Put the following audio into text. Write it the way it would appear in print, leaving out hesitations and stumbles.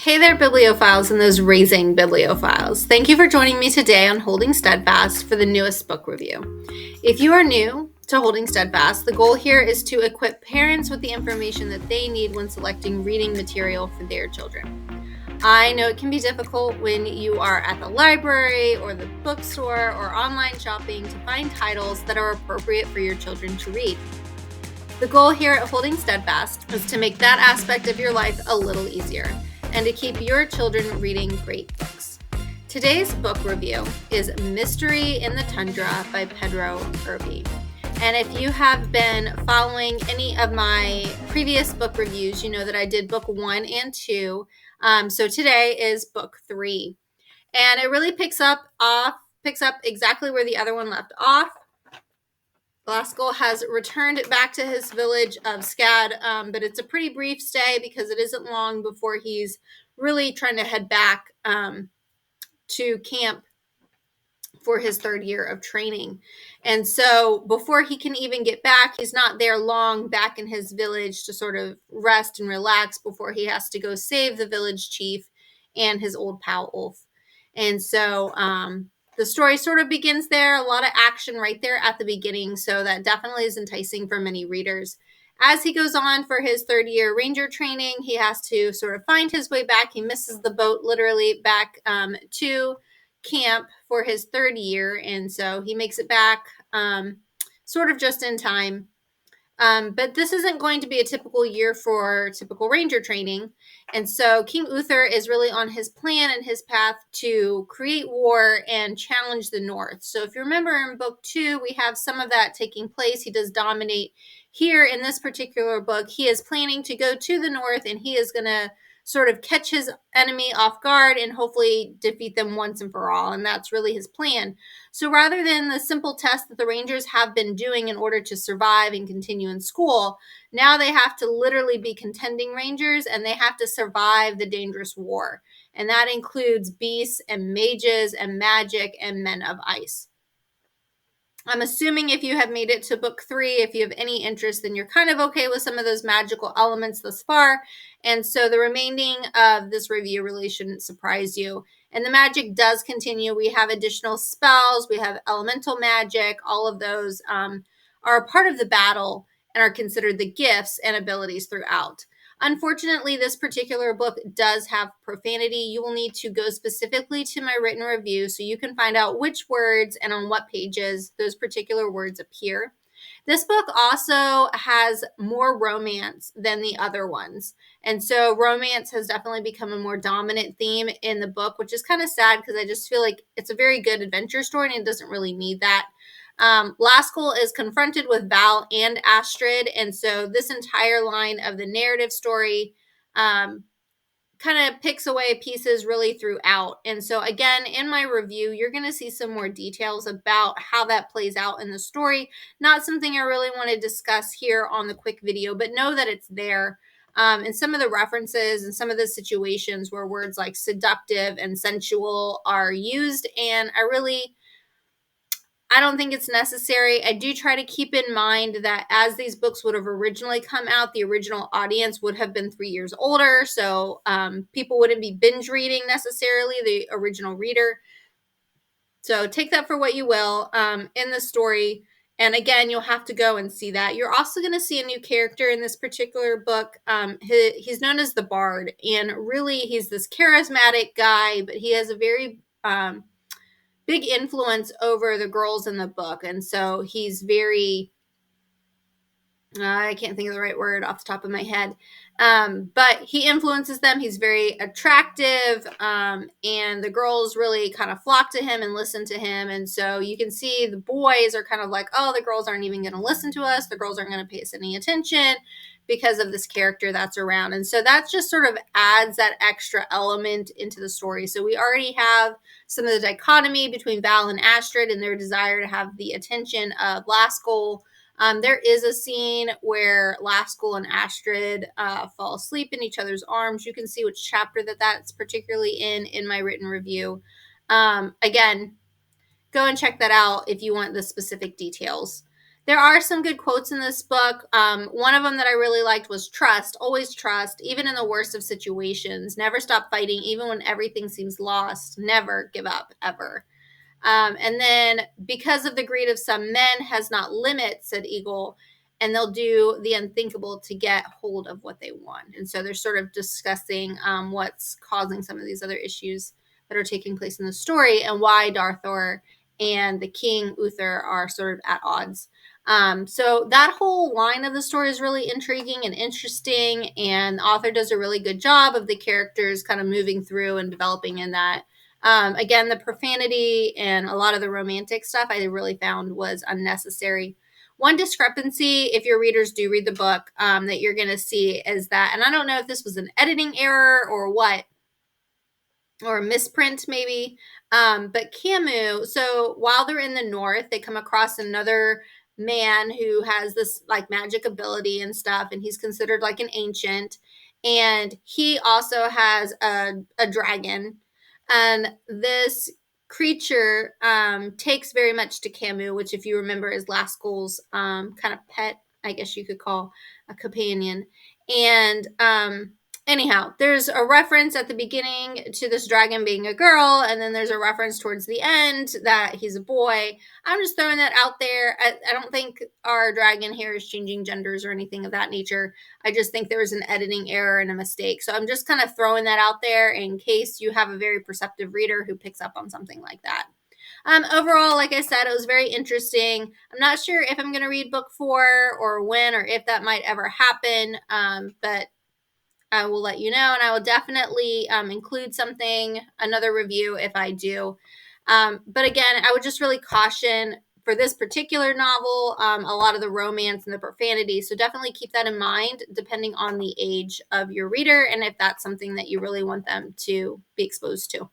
Hey there, bibliophiles and those raising bibliophiles. Thank you for joining me today on Holding Steadfast for the newest book review. If you are new to Holding Steadfast, the goal here is to equip parents with the information that they need when selecting reading material for their children. I know it can be difficult when you are at the library or the bookstore or online shopping to find titles that are appropriate for your children to read. The goal here at Holding Steadfast is to make that aspect of your life a little easier and to keep your children reading great books. Today's book review is Mystery in the Tundra by Pedro, Urvi. And if you have been following any of my previous book reviews, you know that I did book 1 and 2. So today is book 3. And it really picks up exactly where the other one left off. Laskell has returned back to his village of Skad, but it's a pretty brief stay because it isn't long before he's really trying to head back to camp for his third year of training. And so before he can even get back, he's not there long back in his village to sort of rest and relax before he has to go save the village chief and his old pal Ulf. And so the story sort of begins there, a lot of action right there at the beginning, so that definitely is enticing for many readers. As he goes on for his third year ranger training, he has to sort of find his way back. He misses the boat literally back to camp for his third year, and so he makes it back sort of just in time. But this isn't going to be a typical year for typical ranger training. And so King Uther is really on his plan and his path to create war and challenge the North. So if you remember in book 2, we have some of that taking place. He does dominate. Here in this particular book, he is planning to go to the North, and he is going to sort of catch his enemy off guard and hopefully defeat them once and for all. And that's really his plan. So rather than the simple test that the Rangers have been doing in order to survive and continue in school, now they have to literally be contending Rangers, and they have to survive the dangerous war. And that includes beasts and mages and magic and men of ice. I'm assuming if you have made it to book 3, if you have any interest, then you're kind of okay with some of those magical elements thus far. And so the remaining of this review really shouldn't surprise you. And the magic does continue. We have additional spells. We have elemental magic. All of those are a part of the battle and are considered the gifts and abilities throughout. Unfortunately, this particular book does have profanity. You will need to go specifically to my written review so you can find out which words and on what pages those particular words appear. This book also has more romance than the other ones. And so romance has definitely become a more dominant theme in the book, which is kind of sad because I just feel like it's a very good adventure story and it doesn't really need that. Laskell is confronted with Val and Astrid, and so this entire line of the narrative story kind of picks away pieces really throughout. And so again, in my review, you're going to see some more details about how that plays out in the story. Not something I really want to discuss here on the quick video, but know that it's there. And some of the references and some of the situations where words like seductive and sensual are used, and I don't think it's necessary. I do try to keep in mind that as these books would have originally come out, the original audience would have been 3 years older. So people wouldn't be binge reading necessarily the original reader. So take that for what you will in the story. And again, you'll have to go and see that. You're also going to see a new character in this particular book. He's known as the Bard. And really, he's this charismatic guy, but he has a very big influence over the girls in the book. And so he's very, I can't think of the right word off the top of my head, but he influences them. He's very attractive, and the girls really kind of flock to him and listen to him. And so you can see the boys are kind of like, oh, the girls aren't even going to listen to us. The girls aren't going to pay us any attention because of this character that's around. And so that just sort of adds that extra element into the story. So we already have some of the dichotomy between Val and Astrid and their desire to have the attention of Laskell. There is a scene where Laskell and Astrid fall asleep in each other's arms. You can see which chapter that's particularly in my written review. Again, go and check that out if you want the specific details. There are some good quotes in this book. One of them that I really liked was trust, always trust, even in the worst of situations. Never stop fighting, even when everything seems lost. Never give up, ever. And then, because of the greed of some men has not limits, said Eagle, and they'll do the unthinkable to get hold of what they want. And so they're sort of discussing what's causing some of these other issues that are taking place in the story and why Darthor and the king Uther are sort of at odds. So that whole line of the story is really intriguing and interesting, and the author does a really good job of the characters kind of moving through and developing in that. Again, the profanity and a lot of the romantic stuff I really found was unnecessary. One discrepancy, if your readers do read the book, that you're going to see is that, and I don't know if this was an editing error or what, or a misprint maybe, but Camus, so while they're in the north, they come across another man who has this like magic ability and stuff, and he's considered like an ancient, and he also has a dragon, and this creature takes very much to Camus, which if you remember is Lascaux's kind of pet, I guess you could call a companion. And anyhow, there's a reference at the beginning to this dragon being a girl, and then there's a reference towards the end that he's a boy. I'm just throwing that out there. I don't think our dragon here is changing genders or anything of that nature. I just think there was an editing error and a mistake. So I'm just kind of throwing that out there in case you have a very perceptive reader who picks up on something like that. Overall, like I said, it was very interesting. I'm not sure if I'm going to read book 4 or when or if that might ever happen, but I will let you know, and I will definitely include another review if I do. But again, I would just really caution for this particular novel, a lot of the romance and the profanity. So definitely keep that in mind depending on the age of your reader and if that's something that you really want them to be exposed to.